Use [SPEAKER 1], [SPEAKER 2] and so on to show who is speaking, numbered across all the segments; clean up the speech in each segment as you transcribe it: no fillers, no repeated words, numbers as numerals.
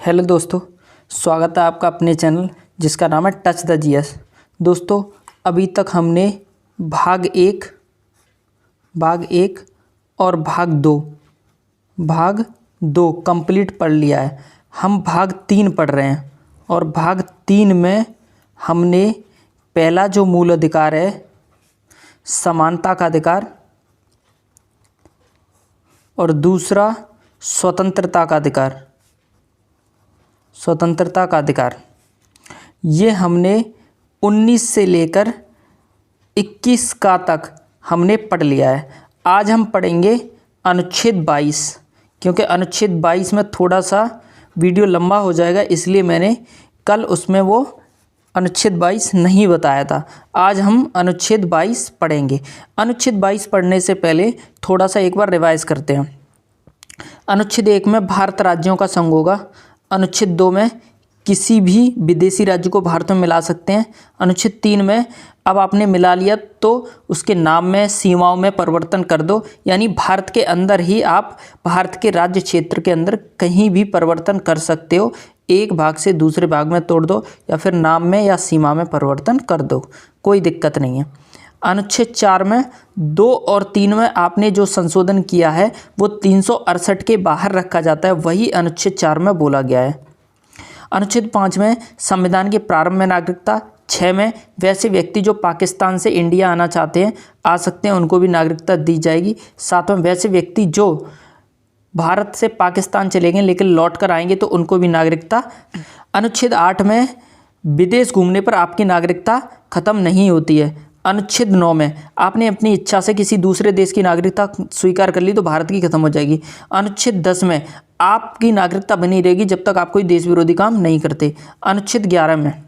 [SPEAKER 1] Hello दोस्तों, स्वागत है आपका अपने चैनल जिसका नाम है टच द जीएस। दोस्तों, अभी तक हमने भाग एक और भाग दो कंप्लीट पढ़ लिया है। हम भाग 3 पढ़ रहे हैं और भाग 3 में हमने पहला जो मूल अधिकार है समानता का अधिकार और दूसरा स्वतंत्रता का अधिकार ये हमने 19 से लेकर 21 का तक हमने पढ़ लिया है। आज हम पढ़ेंगे अनुच्छेद 22, क्योंकि अनुच्छेद 22 में थोड़ा सा वीडियो लंबा हो जाएगा, इसलिए मैंने कल उसमें वो अनुच्छेद 22 नहीं बताया था। आज हम अनुच्छेद 22 पढ़ेंगे। अनुच्छेद 22 पढ़ने से पहले थोड़ा सा एक बार रिवाइज करते हैं। अनुच्छेद 1 में भारत राज्यों का संघ होगा। अनुच्छेद 2 में किसी भी विदेशी राज्य को भारत में मिला सकते हैं। अनुच्छेद 3 में अब आपने मिला लिया तो उसके नाम में सीमाओं में परिवर्तन कर दो, यानी भारत के अंदर ही आप भारत के राज्य क्षेत्र के अंदर कहीं भी परिवर्तन कर सकते हो। एक भाग से दूसरे भाग में तोड़ दो या फिर नाम में या सीमा में परिवर्तन कर दो, कोई दिक्कत नहीं है। अनुच्छेद 4 में 2 और 3 में आपने जो संशोधन किया है वो 368 के बाहर रखा जाता है, वही अनुच्छेद 4 में बोला गया है। अनुच्छेद 5 में संविधान के प्रारंभ में नागरिकता। 6 में वैसे व्यक्ति जो पाकिस्तान से इंडिया आना चाहते हैं आ सकते हैं, उनको भी नागरिकता दी जाएगी। 7 में वैसे व्यक्ति जो भारत से पाकिस्तान चले गए लेकिन लौट कर आएंगे तो उनको भी नागरिकता। अनुच्छेद 8 में विदेश घूमने पर आपकी नागरिकता खत्म नहीं होती है। अनुच्छेद 9 में आपने अपनी इच्छा से किसी दूसरे देश की नागरिकता स्वीकार कर ली तो भारत की खत्म हो जाएगी। अनुच्छेद 10 में आपकी नागरिकता बनी रहेगी जब तक आप कोई देश विरोधी काम नहीं करते। अनुच्छेद 11 में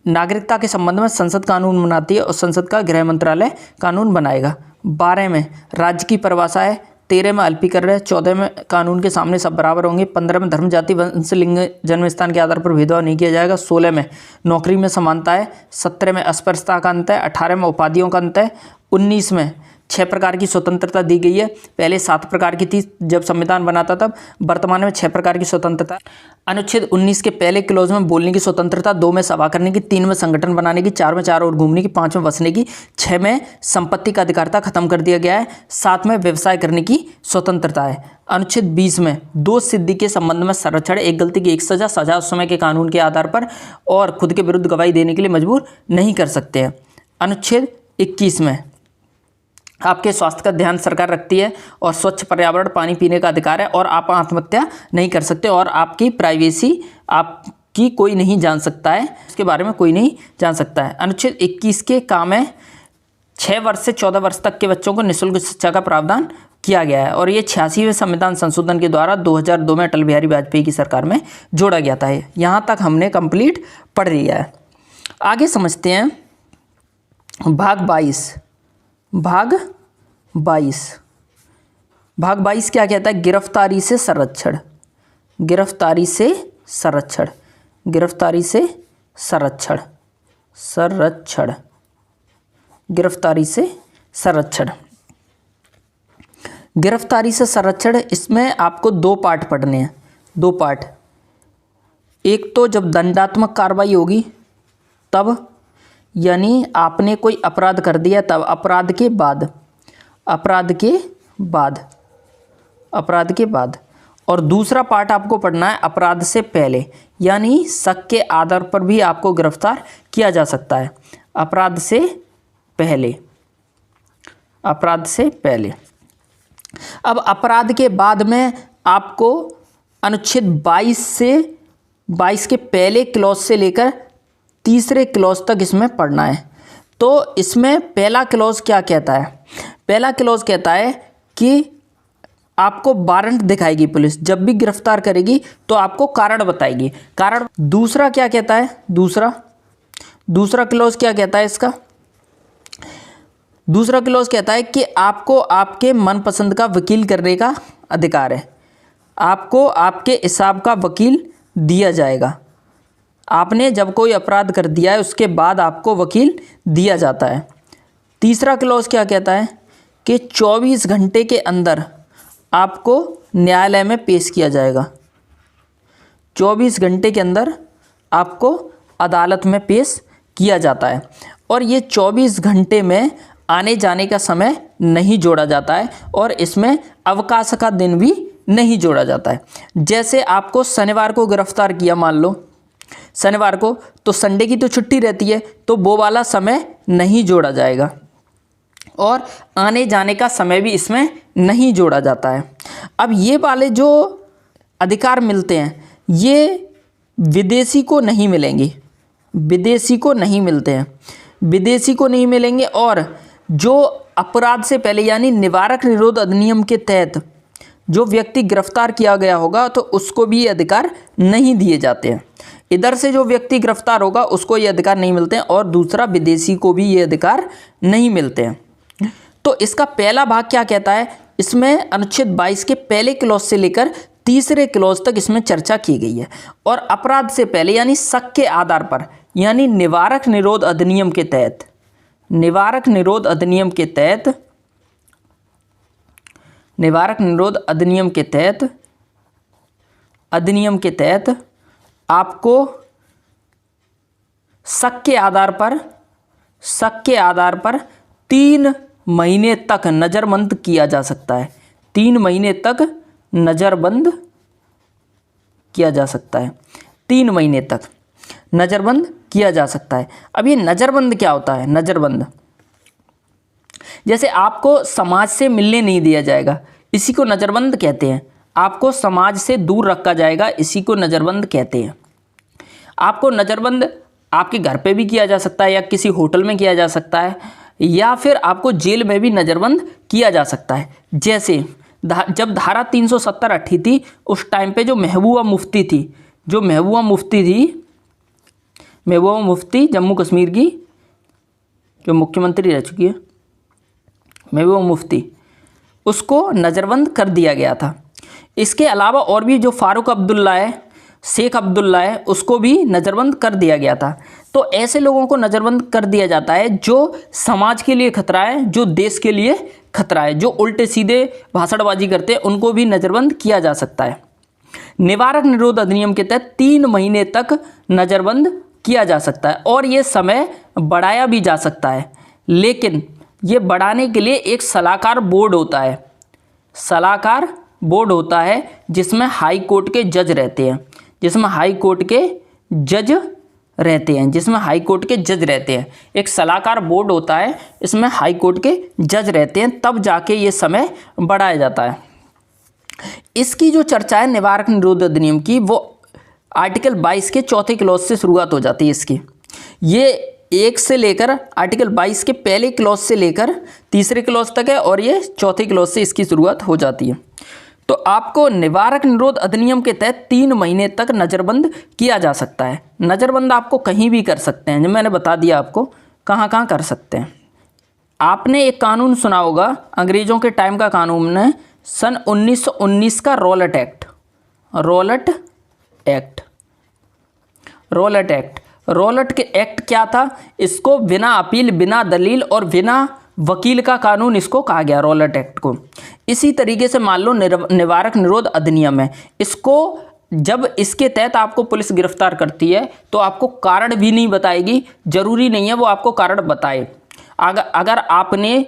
[SPEAKER 1] नागरिकता के संबंध में संसद कानून बनाती है और संसद का गृह मंत्रालय कानून बनाएगा। 12 में राज्य की परिभाषा है। 13 में अल्पीकरण है। 14 में कानून के सामने सब बराबर होंगे। 15 में धर्म, जाति, वंश, लिंग, जन्म स्थान के आधार पर भेदभाव नहीं किया जाएगा। 16 में नौकरी में समानता है। 17 में अस्पृश्यता का अंत है। 18 में उपाधियों का अंत है। 19 में 6 प्रकार की स्वतंत्रता दी गई है। पहले 7 प्रकार की थी जब संविधान बना था तब, वर्तमान में 6 प्रकार की स्वतंत्रता। अनुच्छेद 19 के पहले क्लॉज में बोलने की स्वतंत्रता, 2 में सभा करने की, 3 में संगठन बनाने की, 4 में चारों ओर घूमने की, 5 में बसने की, 6 में संपत्ति का अधिकारता खत्म कर दिया गया है। 7 में व्यवसाय करने की स्वतंत्रता है। अनुच्छेद 20 में दोष सिद्धि के संबंध में संरक्षण, एक गलती की एक सजा, सजा उस समय के कानून के आधार पर और खुद के विरुद्ध गवाही देने के लिए मजबूर नहीं कर सकते हैं। अनुच्छेद 21 में आपके स्वास्थ्य का ध्यान सरकार रखती है और स्वच्छ पर्यावरण, पानी पीने का अधिकार है और आप आत्महत्या नहीं कर सकते और आपकी प्राइवेसी आपकी कोई नहीं जान सकता है, उसके बारे में कोई नहीं जान सकता है। अनुच्छेद 21 के काम है 6 वर्ष से 14 वर्ष तक के बच्चों को निःशुल्क शिक्षा का प्रावधान किया गया है और ये 86वें संविधान संशोधन के द्वारा 2002 में अटल बिहारी वाजपेयी की सरकार में जोड़ा गया था। यहाँ तक हमने कंप्लीट पढ़ लिया है। आगे समझते हैं भाग 22। भाग 22 क्या कहता है? गिरफ्तारी से संरक्षण। इसमें आपको 2 पार्ट पढ़ने हैं। 2 पार्ट। एक तो जब दंडात्मक कार्रवाई होगी तब, यानी आपने कोई अपराध कर दिया तब, अपराध के बाद। और दूसरा पार्ट आपको पढ़ना है अपराध से पहले, यानी शक के आधार पर भी आपको गिरफ्तार किया जा सकता है। अपराध से पहले। अब अपराध के बाद में आपको अनुच्छेद 22 के पहले क्लॉज से लेकर तीसरे क्लॉज तक इसमें पढ़ना है। तो इसमें पहला क्लॉज क्या कहता है? पहला क्लॉज कहता है कि आपको वारंट दिखाएगी पुलिस, जब भी गिरफ्तार करेगी तो आपको कारण बताएगी। कारण। दूसरा क्या कहता है? दूसरा क्लॉज क्या कहता है इसका? दूसरा क्लॉज कहता है कि आपको आपके मनपसंद का वकील करने का अधिकार है। आपको आपके हिसाब का वकील दिया जाएगा। आपने जब कोई अपराध कर दिया है उसके बाद आपको वकील दिया जाता है। तीसरा क्लॉज क्या कहता है कि 24 घंटे के अंदर आपको न्यायालय में पेश किया जाएगा। 24 घंटे के अंदर आपको अदालत में पेश किया जाता है। और ये 24 घंटे में आने जाने का समय नहीं जोड़ा जाता है और इसमें अवकाश का दिन भी नहीं जोड़ा जाता है। जैसे आपको शनिवार को गिरफ्तार किया, मान लो शनिवार को, तो संडे की तो छुट्टी रहती है, तो वो वाला समय नहीं जोड़ा जाएगा और आने जाने का समय भी इसमें नहीं जोड़ा जाता है। अब ये वाले जो अधिकार मिलते हैं ये विदेशी को नहीं मिलेंगे, विदेशी को नहीं मिलते हैं, विदेशी को नहीं मिलेंगे। और जो अपराध से पहले यानी निवारक निरोध अधिनियम के तहत जो व्यक्ति गिरफ्तार किया गया होगा तो उसको भी ये अधिकार नहीं दिए जाते हैं। इधर से जो व्यक्ति गिरफ्तार होगा उसको ये अधिकार नहीं मिलते हैं और दूसरा विदेशी को भी ये अधिकार नहीं मिलते हैं। तो इसका पहला भाग क्या कहता है, इसमें अनुच्छेद 22 के पहले क्लॉज से लेकर तीसरे क्लॉज तक इसमें चर्चा की गई है। और अपराध से पहले यानी शक के आधार पर यानी निवारक निरोध अधिनियम के तहत, निवारक निरोध अधिनियम के तहत, निवारक निरोध अधिनियम के तहत, अधिनियम के तहत आपको शक के आधार पर, शक के आधार पर 3 महीने तक नज़रबंद किया जा सकता है। 3 महीने तक नज़रबंद किया जा सकता है, 3 महीने तक नज़रबंद किया जा सकता है। अब ये नज़रबंद क्या होता है? नज़रबंद जैसे आपको समाज से मिलने नहीं दिया जाएगा, इसी को नज़रबंद कहते हैं। आपको समाज से दूर रखा जाएगा, इसी को नज़रबंद कहते हैं। आपको नज़रबंद आपके घर पे भी किया जा सकता है या किसी होटल में किया जा सकता है या फिर आपको जेल में भी नज़रबंद किया जा सकता है। जैसे जब धारा 370 हटी थी उस टाइम पे जो महबूबा मुफ्ती थी, जो महबूबा मुफ्ती थी, महबूबा मुफ्ती जम्मू कश्मीर की जो मुख्यमंत्री रह चुकी है, महबूबा मुफ्ती, उसको नज़रबंद कर दिया गया था। इसके अलावा और भी जो फारूक अब्दुल्ला है, शेख अब्दुल्ला है, उसको भी नज़रबंद कर दिया गया था। तो ऐसे लोगों को नज़रबंद कर दिया जाता है जो समाज के लिए खतरा है, जो देश के लिए खतरा है, जो उल्टे सीधे भाषणबाजी करते हैं, उनको भी नज़रबंद किया जा सकता है। निवारक निरोध अधिनियम के तहत 3 महीने तक नज़रबंद किया जा सकता है और ये समय बढ़ाया भी जा सकता है, लेकिन ये बढ़ाने के लिए एक सलाहकार बोर्ड होता है, सलाहकार बोर्ड होता है जिसमें हाई कोर्ट के जज रहते हैं, जिसमें हाई कोर्ट के जज रहते हैं, जिसमें हाई कोर्ट के जज रहते हैं। एक सलाहकार बोर्ड होता है, इसमें हाई कोर्ट के जज रहते हैं, तब जाके ये समय बढ़ाया जाता है। इसकी जो चर्चा है निवारक निरोध अधिनियम की, वो आर्टिकल 22 के चौथे क्लॉज से शुरुआत हो जाती है इसकी। ये 1 से लेकर आर्टिकल 22 के पहले क्लॉज से लेकर तीसरे क्लॉज तक है और ये चौथे क्लॉज से इसकी शुरुआत हो जाती है। तो आपको निवारक निरोध अधिनियम के तहत 3 महीने तक नज़रबंद किया जा सकता है। नज़रबंद आपको कहीं भी कर सकते हैं, जो मैंने बता दिया आपको कहाँ कहाँ कर सकते हैं। आपने एक कानून सुना होगा, अंग्रेज़ों के टाइम का कानून है, सन 1919 का Rowlatt act, Rowlatt act, Rowlatt act. Rowlatt के एक्ट क्या था? इसको बिना अपील, बिना दलील और बिना वकील का कानून इसको कहा गया, रॉलेट एक्ट को। इसी तरीके से मान लो निवारक निरोध अधिनियम है, इसको जब इसके तहत आपको पुलिस गिरफ्तार करती है तो आपको कारण भी नहीं बताएगी, जरूरी नहीं है वो आपको कारण बताए। अगर आपने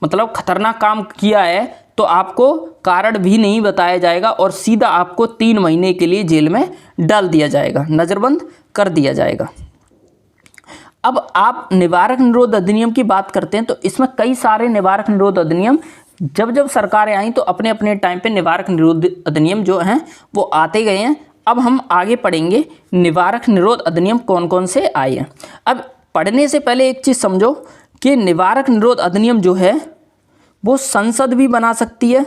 [SPEAKER 1] मतलब खतरनाक काम किया है तो आपको कारण भी नहीं बताया जाएगा और सीधा आपको 3 महीने के लिए जेल में डाल दिया जाएगा, नज़रबंद कर दिया जाएगा। अब आप निवारक निरोध अधिनियम की बात करते हैं तो इसमें कई सारे निवारक निरोध अधिनियम जब जब सरकारें आई तो अपने अपने टाइम पे निवारक निरोध अधिनियम जो हैं वो आते गए हैं। अब हम आगे पढ़ेंगे निवारक निरोध अधिनियम कौन कौन से आए हैं। अब पढ़ने से पहले एक चीज़ समझो कि निवारक निरोध अधिनियम जो है वो संसद भी बना सकती है,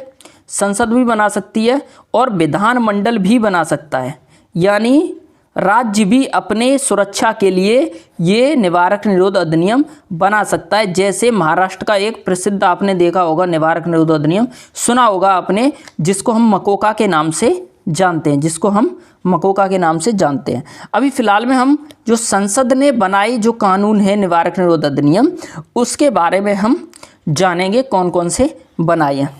[SPEAKER 1] संसद भी बना सकती है और विधानमंडल भी बना सकता है, यानी राज्य भी अपने सुरक्षा के लिए ये निवारक निरोध अधिनियम बना सकता है। जैसे महाराष्ट्र का एक प्रसिद्ध आपने देखा होगा निवारक निरोध अधिनियम, सुना होगा आपने, जिसको हम मकोका के नाम से जानते हैं, जिसको हम मकोका के नाम से जानते हैं। अभी फ़िलहाल में हम जो संसद ने बनाई जो कानून है निवारक निरोध अधिनियम, उसके बारे में हम जानेंगे कौन कौन से बनाए हैं।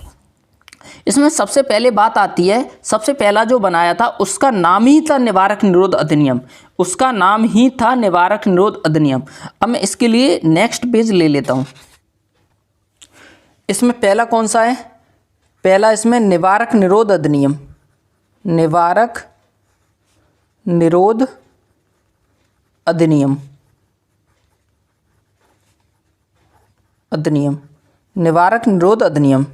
[SPEAKER 1] इसमें सबसे पहले बात आती है, सबसे पहला जो बनाया था उसका नाम ही था निवारक निरोध अधिनियम, उसका नाम ही था निवारक निरोध अधिनियम। अब मैं इसके लिए नेक्स्ट पेज ले लेता हूं। इसमें पहला कौन सा है? पहला इसमें निवारक निरोध अधिनियम, निवारक निरोध अधिनियम, अधिनियम, निवारक निरोध अधिनियम,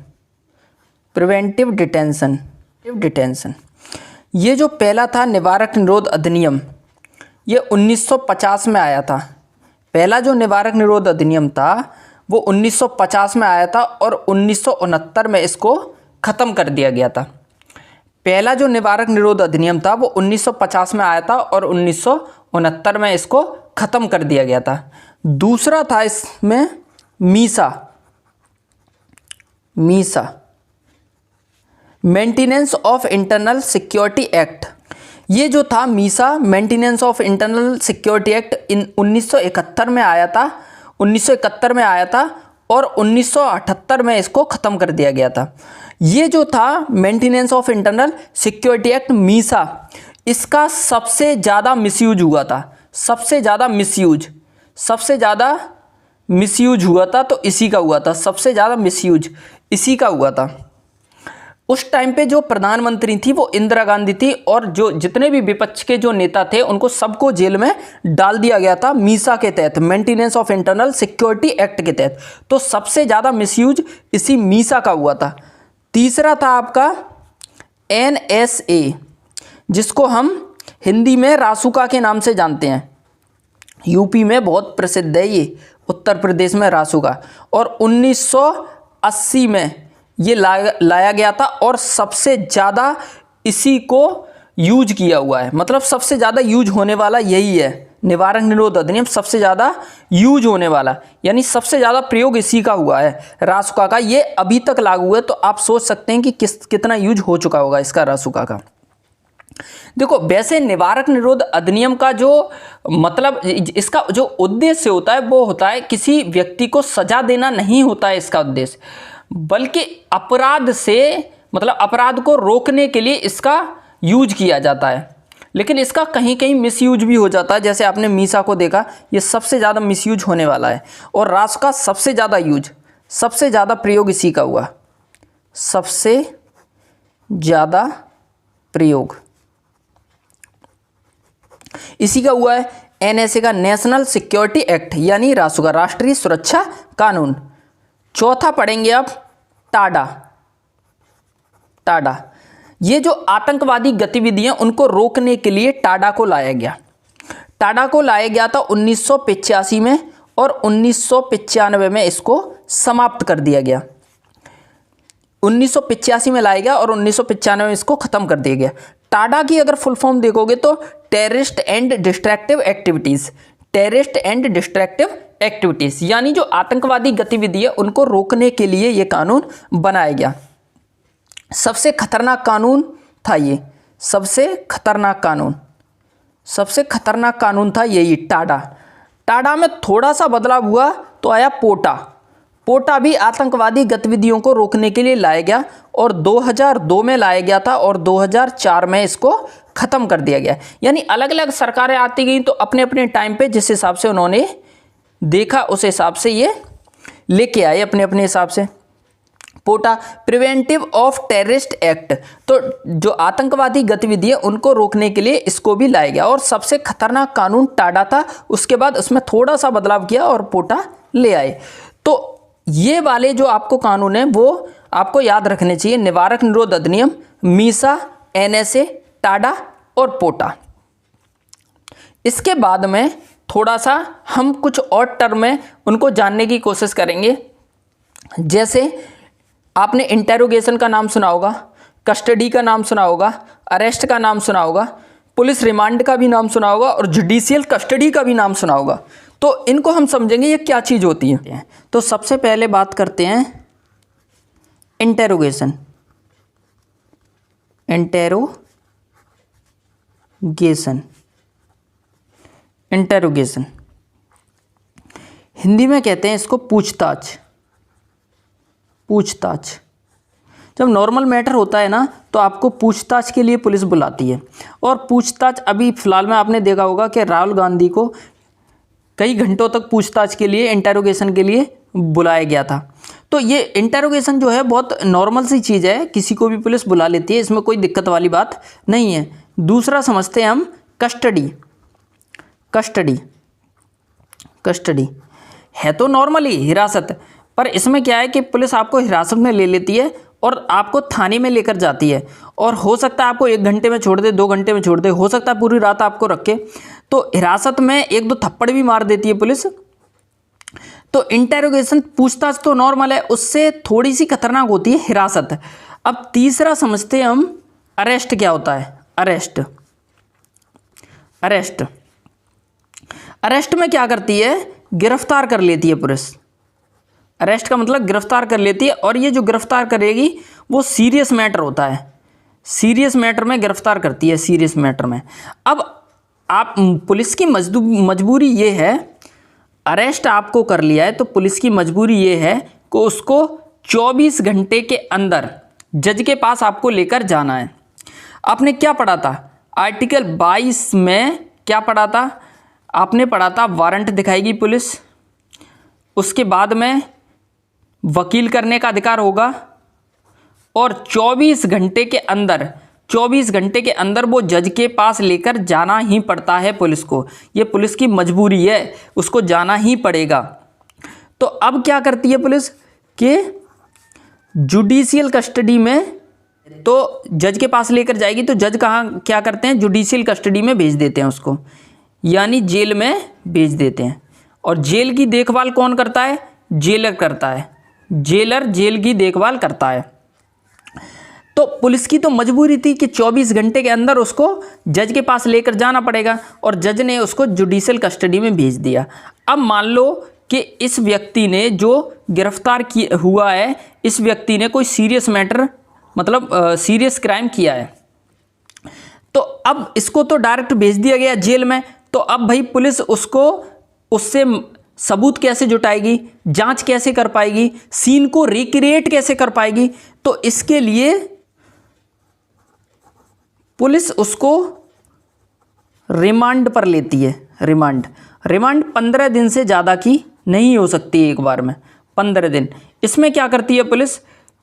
[SPEAKER 1] प्रिवेंटिव डिटेंशन, डिटेंशन। ये जो पहला था निवारक निरोध अधिनियम, ये 1950 में आया था। पहला जो निवारक निरोध अधिनियम था वो 1950 में आया था और 1969 में इसको ख़त्म कर दिया गया था। पहला जो निवारक निरोध अधिनियम था वो 1950 में आया था और 1969 में इसको ख़त्म कर दिया गया था। दूसरा था इसमें MISA, MISA, maintenance of internal security act. ये जो था MISA, maintenance of internal security act, in 1971 में आया था, 1971 में आया था और 1978 में इसको ख़त्म कर दिया गया था। ये जो था maintenance of internal security act Misa, इसका सबसे ज़्यादा मिसयूज हुआ था, सबसे ज़्यादा मिसयूज, सबसे ज़्यादा मिसयूज हुआ था तो इसी का हुआ था, सबसे ज़्यादा मिसयूज इसी का हुआ था। उस टाइम पे जो प्रधानमंत्री थी वो इंदिरा गांधी थी और जो जितने भी विपक्ष के जो नेता थे उनको सबको जेल में डाल दिया गया था मीसा के तहत, maintenance of internal security act के तहत। तो सबसे ज़्यादा मिसयूज इसी मीसा का हुआ था। तीसरा था आपका NSA, जिसको हम हिंदी में रासुका के नाम से जानते हैं। यूपी में बहुत प्रसिद्ध है ये, उत्तर प्रदेश में रासुका, और 1980 में ये लाया गया था और सबसे ज़्यादा इसी को यूज किया हुआ है, मतलब सबसे ज़्यादा यूज होने वाला यही है, निवारक निरोध अधिनियम सबसे ज़्यादा यूज होने वाला, यानी सबसे ज़्यादा प्रयोग इसी का हुआ है, रासुका का। ये अभी तक लागू है, तो आप सोच सकते हैं कि कितना यूज हो चुका होगा इसका, रासुका का। देखो, वैसे निवारक निरोध अधिनियम का जो मतलब, इसका जो उद्देश्य होता है वो होता है किसी व्यक्ति को सजा देना नहीं होता है इसका उद्देश्य, बल्कि अपराध से, मतलब अपराध को रोकने के लिए इसका यूज किया जाता है। लेकिन इसका कहीं कहीं मिसयूज भी हो जाता है, जैसे आपने मीसा को देखा, ये सबसे ज़्यादा मिसयूज होने वाला है। और रास का सबसे ज़्यादा यूज, सबसे ज़्यादा प्रयोग इसी का हुआ, सबसे ज़्यादा प्रयोग इसी का हुआ है। NSA का नेशनल सिक्योरिटी एक्ट, यानी रासुका, राष्ट्रीय सुरक्षा कानून। चौथा पढ़ेंगे आप टाडा, टाडा। ये जो आतंकवादी गतिविधियां उनको रोकने के लिए टाडा को लाया गया, टाडा को लाया गया था 1985 में और 1995 में इसको समाप्त कर दिया गया। 1985 में लाया गया और 1995 में इसको खत्म कर दिया गया। टाडा की अगर फुल फॉर्म देखोगे तो terrorist and destructive activities, terrorist and destructive activities, यानी जो आतंकवादी गतिविधि है उनको रोकने के लिए ये कानून बनाया गया। सबसे खतरनाक कानून था ये, सबसे खतरनाक कानून, सबसे खतरनाक कानून था यही टाडा। टाडा में थोड़ा सा बदलाव हुआ तो आया पोटा। पोटा भी आतंकवादी गतिविधियों को रोकने के लिए लाया गया और 2002 में लाया गया था और 2004 में इसको ख़त्म कर दिया गया। यानी अलग अलग सरकारें आती गई तो अपने अपने टाइम पे जिस हिसाब से उन्होंने देखा उस हिसाब से ये लेके आए अपने अपने हिसाब से। पोटा, प्रिवेंटिव ऑफ टेररिस्ट एक्ट, तो जो आतंकवादी गतिविधि है उनको रोकने के लिए इसको भी लाया गया। और सबसे खतरनाक कानून टाडा था, उसके बाद उसमें थोड़ा सा बदलाव किया और पोटा ले आए। तो ये वाले जो आपको कानून है वो आपको याद रखने चाहिए, निवारक निरोध अधिनियम, मीसा, NSA, टाडा और पोटा। इसके बाद में थोड़ा सा हम कुछ और टर्म है उनको जानने की कोशिश करेंगे। जैसे आपने इंटेरोगेशन का नाम सुना होगा, कस्टडी का नाम सुना होगा, अरेस्ट का नाम सुना होगा, पुलिस रिमांड का भी नाम सुना होगा और जुडिशियल कस्टडी का भी नाम सुना होगा। तो इनको हम समझेंगे ये क्या चीज़ होती है। तो सबसे पहले बात करते हैं इंटेरोगेशन, इंटेरोगेशन, इंटेरोगेशन हिंदी में कहते हैं इसको पूछताछ, पूछताछ। जब नॉर्मल मैटर होता है ना तो आपको पूछताछ के लिए पुलिस बुलाती है। और पूछताछ अभी फ़िलहाल में आपने देखा होगा कि राहुल गांधी को कई घंटों तक पूछताछ के लिए, इंटेरोगेशन के लिए बुलाया गया था। तो ये इंटेरोगेशन जो है बहुत नॉर्मल सी चीज़ है, किसी को भी पुलिस बुला लेती है, इसमें कोई दिक्कत वाली बात नहीं है। दूसरा समझते हैं हम कस्टडी। कस्टडी है तो नॉर्मली हिरासत, पर इसमें क्या है कि पुलिस आपको हिरासत में ले लेती है और आपको थाने में लेकर जाती है। और हो सकता है आपको 1 घंटे में छोड़ दे, 2 घंटे में छोड़ दे, हो सकता है पूरी रात आपको रखे। तो हिरासत में 1-2 थप्पड़ भी मार देती है पुलिस। तो इंटेरोगेशन, पूछताछ तो नॉर्मल है, उससे थोड़ी सी खतरनाक होती है हिरासत। अब तीसरा समझते हैं हम अरेस्ट क्या होता है। अरेस्ट में क्या करती है, गिरफ्तार कर लेती है पुलिस। अरेस्ट का मतलब गिरफ्तार कर लेती है, और ये जो गिरफ्तार करेगी वो सीरियस मैटर होता है, सीरियस मैटर में गिरफ्तार करती है, सीरियस मैटर में। अब आप पुलिस की मजबूरी ये है, अरेस्ट आपको कर लिया है तो पुलिस की मजबूरी ये है कि उसको 24 घंटे के अंदर जज के पास आपको लेकर जाना है। आपने क्या पढ़ा था आर्टिकल 22 में, क्या पढ़ा था आपने? पढ़ा था वारंट दिखाएगी पुलिस, उसके बाद में वकील करने का अधिकार होगा, और 24 घंटे के अंदर वो जज के पास लेकर जाना ही पड़ता है पुलिस को। ये पुलिस की मजबूरी है, उसको जाना ही पड़ेगा। तो अब क्या करती है पुलिस कि जुडिशियल कस्टडी में, तो जज के पास लेकर जाएगी तो जज क्या करते हैं, जुडिशियल कस्टडी में भेज देते हैं उसको, यानी जेल में भेज देते हैं। और जेल की देखभाल कौन करता है? जेलर करता है। जेलर जेल की देखभाल करता है। तो पुलिस की तो मजबूरी थी कि 24 घंटे के अंदर उसको जज के पास लेकर जाना पड़ेगा, और जज ने उसको जुडिशियल कस्टडी में भेज दिया। अब मान लो कि इस व्यक्ति ने जो गिरफ्तार हुआ है, इस व्यक्ति ने कोई सीरियस मैटर, मतलब सीरियस क्राइम किया है, तो अब इसको तो डायरेक्ट भेज दिया गया जेल में। तो अब भाई पुलिस उससे सबूत कैसे जुटाएगी, जांच कैसे कर पाएगी, सीन को रिक्रिएट कैसे कर पाएगी? तो इसके लिए पुलिस उसको रिमांड पर लेती है। रिमांड 15 दिन से ज़्यादा की नहीं हो सकती एक बार में, 15 दिन। इसमें क्या करती है पुलिस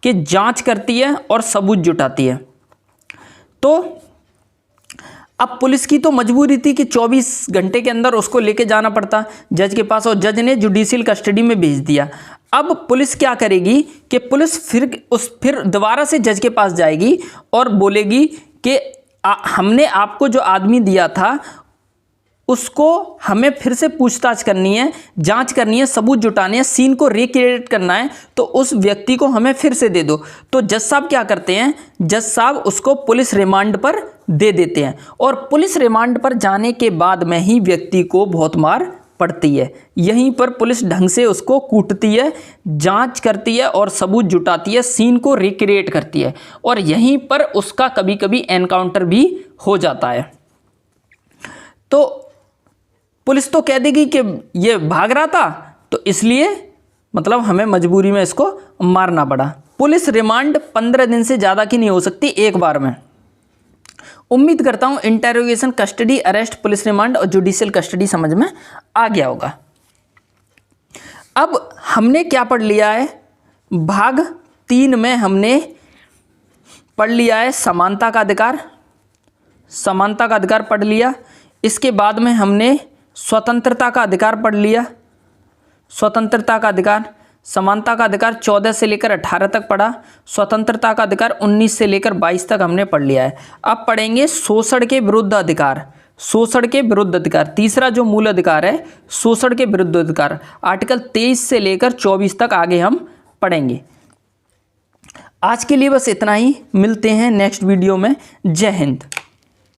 [SPEAKER 1] कि जांच करती है और सबूत जुटाती है। तो अब पुलिस की तो मजबूरी थी कि 24 घंटे के अंदर उसको लेके जाना पड़ता जज के पास, और जज ने जुडिशियल कस्टडी में भेज दिया। अब पुलिस क्या करेगी कि पुलिस फिर दोबारा से जज के पास जाएगी और बोलेगी कि हमने आपको जो आदमी दिया था उसको हमें फिर से पूछताछ करनी है, जांच करनी है, सबूत जुटाने हैं, सीन को रिक्रिएट करना है, तो उस व्यक्ति को हमें फिर से दे दो। तो जज साहब क्या करते हैं, जज साहब उसको पुलिस रिमांड पर दे देते हैं, और पुलिस रिमांड पर जाने के बाद में ही व्यक्ति को बहुत मार पड़ती है। यहीं पर पुलिस ढंग से उसको कूटती है, जांच करती है और सबूत जुटाती है, सीन को रिक्रिएट करती है, और यहीं पर उसका कभी कभी एनकाउंटर भी हो जाता है। तो पुलिस तो कह देगी कि ये भाग रहा था, तो इसलिए मतलब हमें मजबूरी में इसको मारना पड़ा। पुलिस रिमांड 15 दिन से ज़्यादा की नहीं हो सकती एक बार में। उम्मीद करता हूँ interrogation, custody, arrest, police remand और जुडिशियल कस्टडी समझ में आ गया होगा। अब हमने क्या पढ़ लिया है, भाग 3 में हमने पढ़ लिया है समानता का अधिकार। समानता का अधिकार पढ़ लिया। इसके बाद में हमने स्वतंत्रता का अधिकार पढ़ लिया। स्वतंत्रता का अधिकार, समानता का अधिकार 14 से लेकर 18 तक पढ़ा। स्वतंत्रता का अधिकार 19 से लेकर 22 तक हमने पढ़ लिया है। अब पढ़ेंगे शोषण के विरुद्ध अधिकार। शोषण के विरुद्ध अधिकार, तीसरा जो मूल अधिकार है, शोषण के विरुद्ध अधिकार, आर्टिकल 23 से लेकर 24 तक आगे हम पढ़ेंगे। आज के लिए बस इतना ही, मिलते हैं नेक्स्ट वीडियो में। जय हिंद।